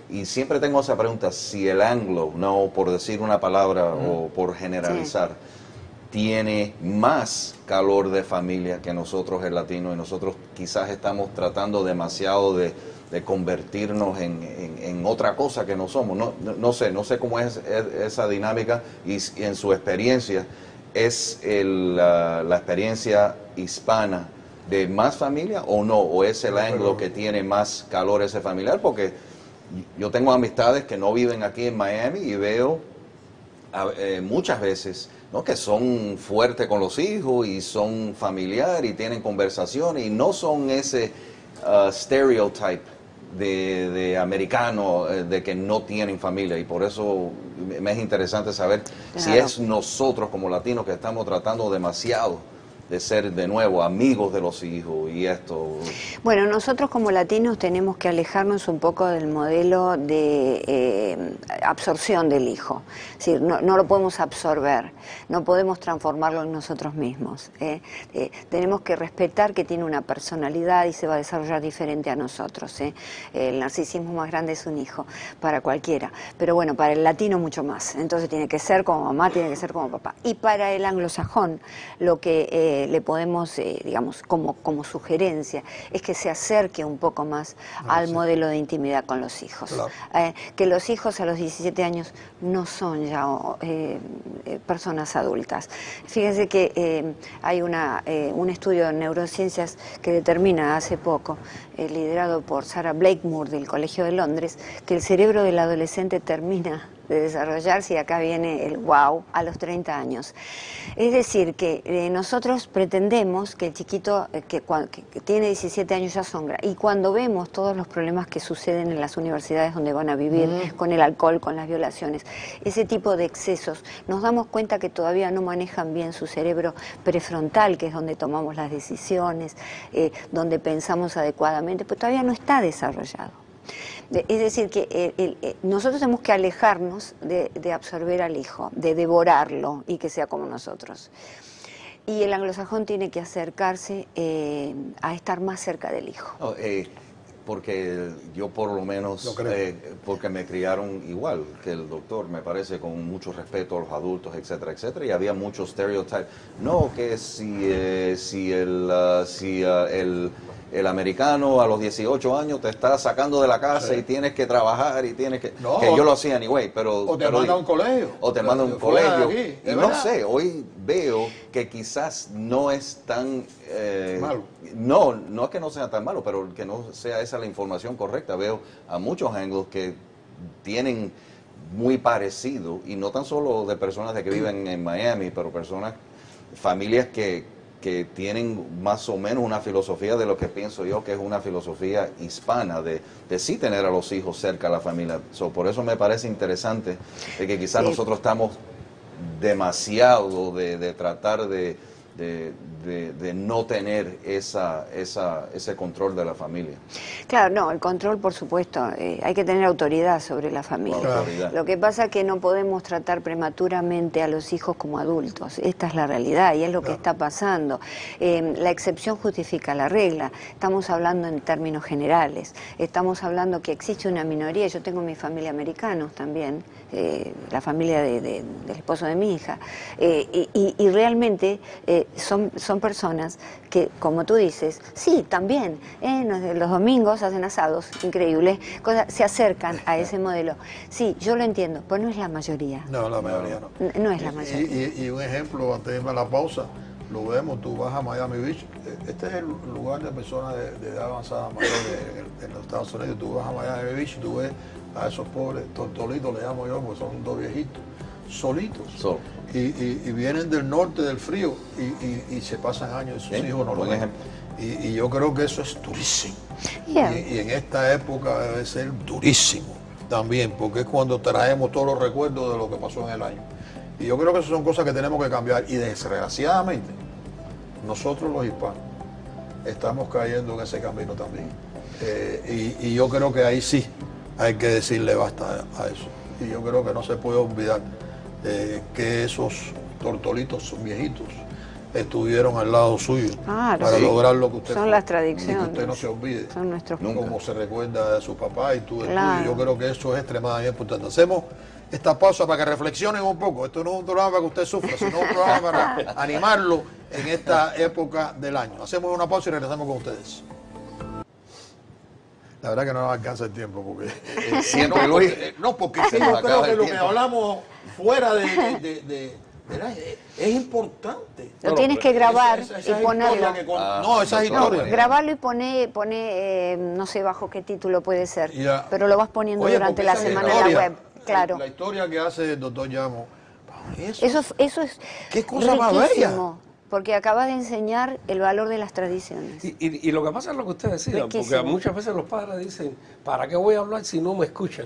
y siempre tengo esa pregunta, si el anglo, no por decir una palabra o por generalizar, tiene más calor de familia que nosotros el latino, y nosotros quizás estamos tratando demasiado de convertirnos en otra cosa que no somos. No sé cómo es esa dinámica, y en su experiencia, ¿es la experiencia hispana de más familia o no? ¿O es el anglo que tiene más calor ese familiar? Porque yo tengo amistades que no viven aquí en Miami y veo muchas veces, ¿no?, que son fuertes con los hijos y son familiares y tienen conversaciones y no son ese stereotype de americano de que no tienen familia, y por eso me es interesante saber si es nosotros como latinos que estamos tratando demasiado de ser de nuevo amigos de los hijos y esto? Bueno, nosotros como latinos tenemos que alejarnos un poco del modelo de absorción del hijo. Es decir, no lo podemos absorber, no podemos transformarlo en nosotros mismos. Tenemos que respetar que tiene una personalidad y se va a desarrollar diferente a nosotros. El narcisismo más grande es un hijo, para cualquiera. Pero bueno, para el latino mucho más. Entonces tiene que ser como mamá, tiene que ser como papá. Y para el anglosajón, lo que le podemos, digamos, como sugerencia, es que se acerque un poco más al modelo de intimidad con los hijos. Claro. Que los hijos a los 17 años no son ya personas adultas. Fíjense que hay un estudio de neurociencias que determina hace poco, liderado por Sarah Blakemore del Colegio de Londres, que el cerebro del adolescente termina de desarrollarse, y acá viene el wow, a los 30 años. Es decir, que nosotros pretendemos que el chiquito que tiene 17 años ya asombra, y cuando vemos todos los problemas que suceden en las universidades donde van a vivir, con el alcohol, con las violaciones, ese tipo de excesos, nos damos cuenta que todavía no manejan bien su cerebro prefrontal, que es donde tomamos las decisiones, donde pensamos adecuadamente, pero todavía no está desarrollado. Es decir, que nosotros tenemos que alejarnos de absorber al hijo, de devorarlo y que sea como nosotros. Y el anglosajón tiene que acercarse a estar más cerca del hijo. No, porque yo por lo menos, porque me criaron igual que el doctor, me parece, con mucho respeto a los adultos, etcétera, etcétera, y había muchos stereotipos. No, que si el americano a los 18 años te está sacando de la casa y tienes que trabajar y tienes que... No, que yo lo hacía anyway, pero... O te manda a un colegio. O te manda a un colegio. Y no sé, hoy veo que quizás no es tan... malo. No es que no sea tan malo, pero que no sea esa la información correcta. Veo a muchos anglos que tienen muy parecido, y no tan solo de personas de que viven en Miami, pero familias que tienen más o menos una filosofía de lo que pienso yo que es una filosofía hispana, de sí tener a los hijos cerca a la familia. Por eso me parece interesante de que quizás nosotros estamos demasiado de tratar de no tener ese control de la familia. Claro, no, el control, por supuesto, hay que tener autoridad sobre la familia. Claro. Lo que pasa es que no podemos tratar prematuramente a los hijos como adultos. Esta es la realidad y es lo que está pasando. La excepción justifica la regla. Estamos hablando en términos generales. Estamos hablando que existe una minoría. Yo tengo mi familia americanos también, la familia del esposo de mi hija, y realmente son personas que, como tú dices, sí, también, los domingos hacen asados increíbles, se acercan a ese modelo. Sí, yo lo entiendo, pero no es la mayoría. No, la mayoría no. No es la mayoría. Y un ejemplo, antes de irme a la pausa, lo vemos, tú vas a Miami Beach, este es el lugar de personas de edad avanzada mayor en los Estados Unidos. Tú vas a Miami Beach, tú ves a esos pobres tortolitos, le llamo yo, porque son dos viejitos, solitos. Y vienen del norte, del frío, y se pasan años y sus hijos no lo ven. Y yo creo que eso es durísimo. Y en esta época debe ser durísimo también, porque es cuando traemos todos los recuerdos de lo que pasó en el año. Y yo creo que esas son cosas que tenemos que cambiar. Y desgraciadamente, nosotros los hispanos estamos cayendo en ese camino también. Y yo creo que ahí sí hay que decirle basta a eso. Y yo creo que no se puede olvidar que esos tortolitos viejitos estuvieron al lado suyo para lograr lo que usted son las tradiciones. Y que usted no se olvide. Son nuestros como se recuerda de su papá y tú de tuyo. Yo creo que eso es extremadamente importante. Hacemos esta pausa para que reflexionen un poco. Esto no es un programa para que usted sufra, sino un programa para animarlo en esta época del año. Hacemos una pausa y regresamos con ustedes. La verdad que no nos alcanza el tiempo, porque porque yo creo que lo que hablamos fuera es importante. Lo tienes que grabar y ponerlo. Esa historia. Grabarlo y poner, no sé bajo qué título puede ser, pero lo vas poniendo durante la semana en la web. Claro. La historia que hace el doctor Llamo. Eso es qué cosa más bella. Porque acaba de enseñar el valor de las tradiciones. Y lo que pasa es lo que usted decía, porque muchas veces los padres dicen, ¿para qué voy a hablar si no me escuchan?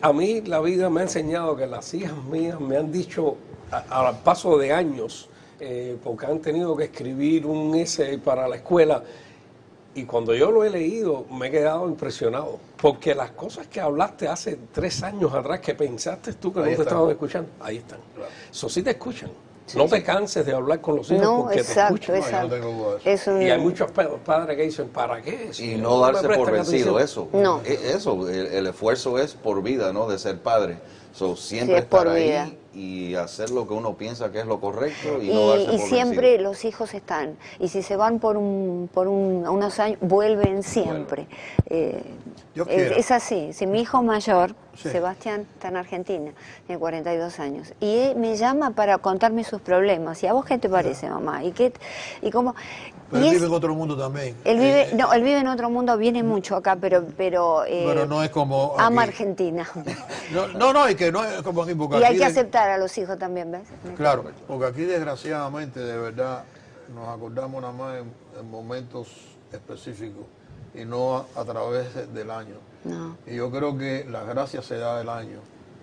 A mí la vida me ha enseñado que las hijas mías me han dicho al paso de años porque han tenido que escribir un essay para la escuela. Y cuando yo lo he leído, me he quedado impresionado. Porque las cosas que hablaste hace 3 años atrás, que pensaste tú que Ahí no te están. estaban escuchando, ahí están. Claro. Eso sí te escuchan. No te canses de hablar con los hijos No, porque exacto, te escuchan. No, yo no exacto. tengo duda de eso. Es un- Y hay muchos padres que dicen, ¿para qué? Y no darse me por prestan vencido, atención. eso. No. Eso, el esfuerzo es por vida, ¿no? De ser padre. So, siempre Sí, es por estar vida. ahí y hacer lo que uno piensa que es lo correcto y no darse Y por siempre vencido. los hijos están. Y si se van por unos años, vuelven siempre. Dios quiera. Es así. Si mi hijo mayor, Sí. Sebastián, está en Argentina, tiene 42 años, y él me llama para contarme sus problemas. ¿Y a vos qué te parece, mamá? ¿Y cómo? Pero Y él es- vive en otro mundo también. él vive, no, él vive en otro mundo, viene mucho acá, pero no es como ama aquí. Argentina. No, y que no es como aquí, porque Y hay aquí que aceptar a los hijos también, ¿ves? Claro, porque aquí desgraciadamente, de verdad, nos acordamos nada más en momentos específicos y no a través del año. No, Y yo creo que la gracia se da el año,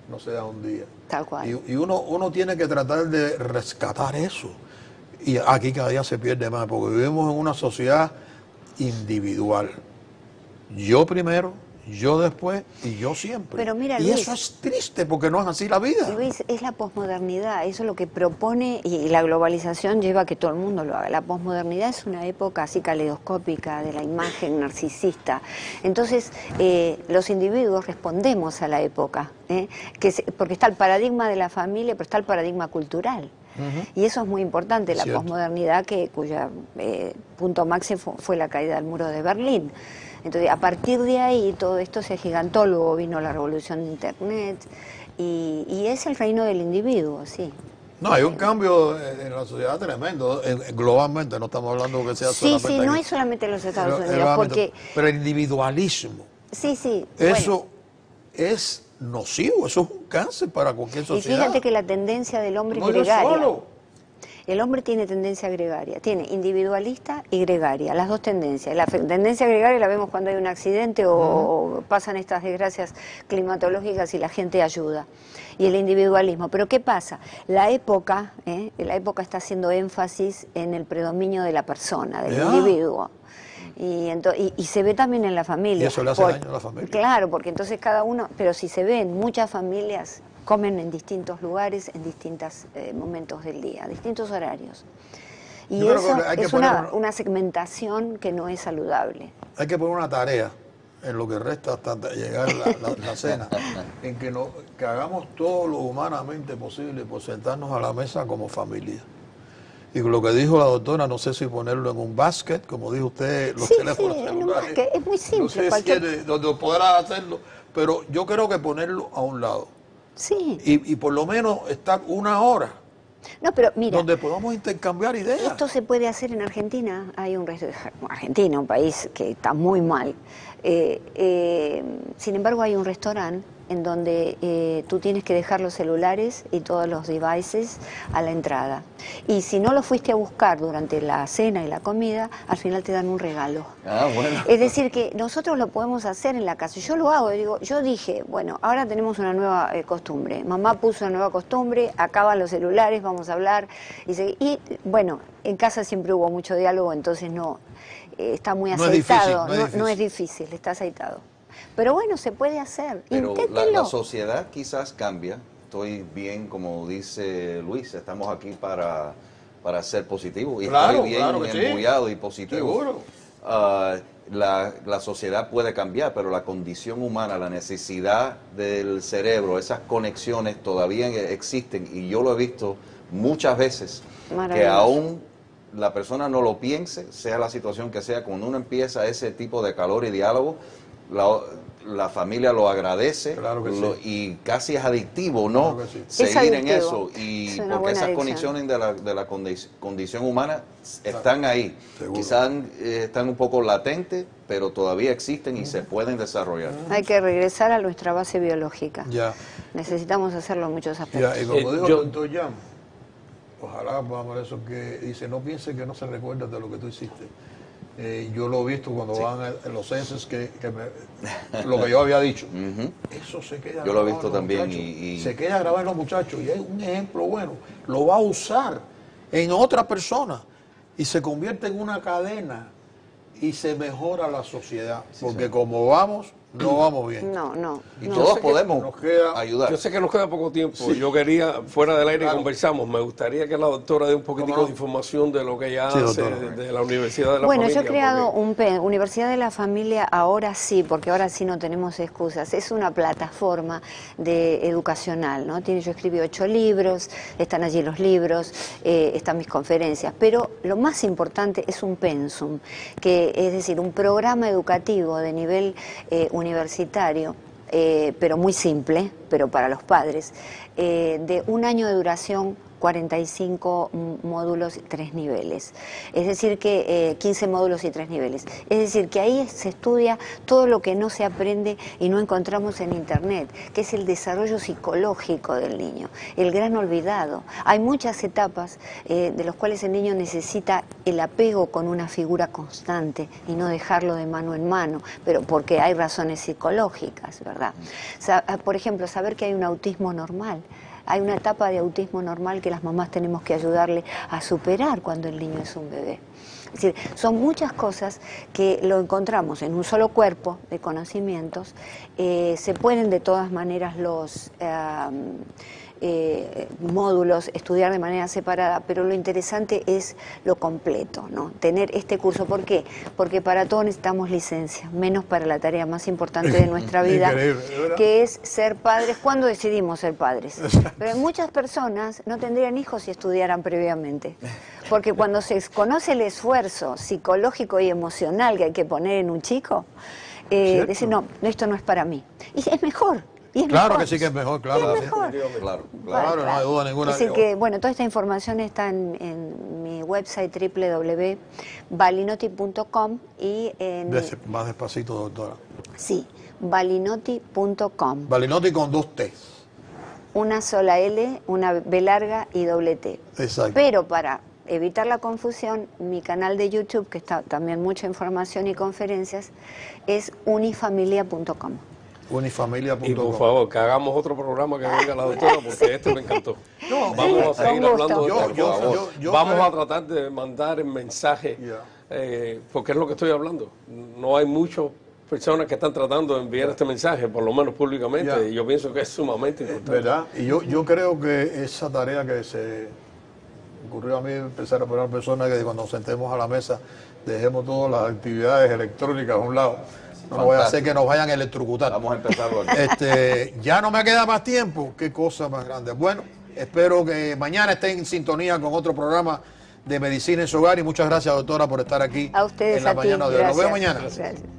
no se da un día. tal cual. Y uno tiene que tratar de rescatar eso. Y aquí cada día se pierde más, porque vivimos en una sociedad individual. Yo primero, yo después y yo siempre. Pero mira, y Luis, eso es triste porque no es así la vida. Luis, es la posmodernidad, eso es lo que propone, y la globalización lleva a que todo el mundo lo haga. La posmodernidad es una época así caleidoscópica de la imagen narcisista. Entonces, los individuos respondemos a la época, porque está el paradigma de la familia, pero está el paradigma cultural. Y eso es muy importante, la Cierto. posmodernidad, cuya punto máximo fue la caída del muro de Berlín. Entonces, a partir de ahí, todo esto se agigantó, luego vino la revolución de Internet, y es el reino del individuo, sí. No, hay un cambio en la sociedad tremendo, globalmente, no estamos hablando que sea Sí, solamente sí, no aquí. es solamente en los Estados Pero, Unidos, porque... pero el individualismo, Sí, eso bueno, es nocivo, eso es un cáncer para cualquier y sociedad. fíjate que la tendencia del hombre No es yo gregaria. solo. El hombre tiene tendencia gregaria, tiene individualista y gregaria, las dos tendencias. La tendencia gregaria la vemos cuando hay un accidente o pasan estas desgracias climatológicas y la gente ayuda. Y el individualismo. Pero ¿qué pasa? La época está haciendo énfasis en el predominio de la persona, del Ya. individuo. Y se ve también en la familia. Y eso le hace daño a la familia. Claro, porque entonces cada uno, pero si se ve en muchas familias, comen en distintos lugares, en distintos momentos del día, distintos horarios. Y Yo creo eso que hay que es poner una segmentación que no es saludable. Hay que poner una tarea en lo que resta hasta llegar la cena, en que hagamos todo lo humanamente posible por sentarnos a la mesa como familia. Y lo que dijo la doctora, no sé si ponerlo en un basket, como dijo usted, los Sí, teléfonos sí, en un celulares. basket, es muy simple, No sé cualquier- si donde podrás hacerlo, pero yo creo que ponerlo a un lado. Sí. Y por lo menos estar una hora No, pero mira, donde podamos intercambiar ideas. esto se puede hacer en Argentina. Hay Argentina, un país que está muy mal. Sin embargo, hay un restaurante en donde tú tienes que dejar los celulares y todos los devices a la entrada. Y si no lo fuiste a buscar durante la cena y la comida, al final te dan un regalo. Ah, bueno. Es decir, que nosotros lo podemos hacer en la casa. Yo lo hago, yo dije, bueno, ahora tenemos una nueva costumbre. Mamá puso una nueva costumbre, acaban los celulares, vamos a hablar. Y bueno, en casa siempre hubo mucho diálogo, entonces no, está muy No es difícil, aceitado. no es No es difícil, está aceitado. Pero bueno, se puede hacer. Pero Inténtelo. la sociedad quizás cambia. Estoy bien, como dice Luis, estamos aquí para ser positivos. Y Claro, estoy bien claro que sí. embullado y positivo. Seguro. La sociedad puede cambiar, pero la condición humana, la necesidad del cerebro, esas conexiones todavía existen. Y yo lo he visto muchas veces, que Maravilloso. aún la persona no lo piense, sea la situación que sea, cuando uno empieza ese tipo de calor y diálogo, la familia lo agradece, Claro que sí. y casi es adictivo, ¿no? Claro que sí. Seguir Es en adictivo. eso, y Es una porque buena esas adicción. conexiones de la condición humana están ahí. Seguro. Quizás están un poco latentes, pero todavía existen y se pueden desarrollar. Hay que regresar a nuestra base biológica. Ya. Necesitamos hacerlo en muchos aspectos. Ya, y como dijo yo- el doctor Jan, ojalá podamos ver eso que dice, no pienses que no se recuerda de lo que tú hiciste. Yo lo he visto cuando van en los censos lo que yo había dicho. Ujú. Eso se queda Yo lo he grabado visto en los también muchachos. y- Se queda grabado en los muchachos y es un ejemplo bueno. Lo va a usar en otra persona y se convierte en una cadena y se mejora la sociedad. Porque como vamos, no vamos bien. No. Y todos podemos nos queda- ayudar. Yo sé que nos queda poco tiempo. Yo quería, fuera del aire Claro. conversamos, me gustaría que la doctora dé un poquitico ¿Cómo no? de información de lo que ella Sí, hace doctora. de la Universidad de la Bueno, Familia. yo he creado porque- Universidad de la Familia, ahora sí, porque ahora sí no tenemos excusas. Es una plataforma educacional, ¿no? Yo escribí 8 libros, están allí los libros, están mis conferencias, pero lo más importante es un pensum, que es decir, un programa educativo de nivel universitario, pero muy simple, pero para los padres, de 1 año de duración, 45 módulos y 3 niveles. Es decir que 15 módulos y 3 niveles. Es decir que ahí se estudia todo lo que no se aprende y no encontramos en Internet, que es el desarrollo psicológico del niño, el gran olvidado. Hay muchas etapas de las cuales el niño necesita el apego con una figura constante y no dejarlo de mano en mano, pero porque hay razones psicológicas, ¿verdad? Por ejemplo, saber que hay un autismo normal. Hay una etapa de autismo normal que las mamás tenemos que ayudarle a superar cuando el niño es un bebé. Es decir, son muchas cosas que lo encontramos en un solo cuerpo de conocimientos. Se pueden de todas maneras los módulos estudiar de manera separada, pero lo interesante es lo completo, ¿no? Tener este curso. ¿Por qué? Porque para todo necesitamos licencia, menos para la tarea más importante de nuestra vida, Increíble, ¿verdad? que es ser padres. ¿Cuándo decidimos ser padres? Pero muchas personas no tendrían hijos si estudiaran previamente, porque cuando se conoce el esfuerzo psicológico y emocional que hay que poner en un chico, decir, no, esto no es para mí. Y es mejor. Y es Claro mejor. que sí que es mejor, claro. Es mejor. Claro, Claro, no hay duda ninguna. Es decir que, bueno, toda esta información está en mi website www.balinoti.com y en... Más despacito, doctora. Sí, balinoti.com. Balinoti con 2 T. Una sola L, una B larga y doble T. Exacto. Pero para evitar la confusión, mi canal de YouTube, que está también mucha información y conferencias, es unifamilia.com. Unifamilia.com. Y por favor, que hagamos otro programa que venga la doctora, porque este me encantó. No, Vamos a seguir con gusto. hablando de esto, Yo- por favor. yo Vamos creo- a tratar de mandar el mensaje, Ya. porque es lo que estoy hablando. No hay muchas personas que están tratando de enviar este mensaje, por lo menos públicamente, Ya. y yo pienso que es sumamente importante. ¿Verdad? Y yo creo que esa tarea que se ocurrió a mí empezar a poner personas que cuando nos sentemos a la mesa dejemos todas las actividades electrónicas a un lado. No voy a hacer que nos vayan a electrocutar. Vamos a empezarlo aquí. Ya no me queda más tiempo. Qué cosa más grande. Bueno, espero que mañana estén en sintonía con otro programa de Medicina en su Hogar y muchas gracias, doctora, por estar aquí A ustedes, en la a ti. mañana de hoy. Nos vemos Gracias. mañana. Gracias.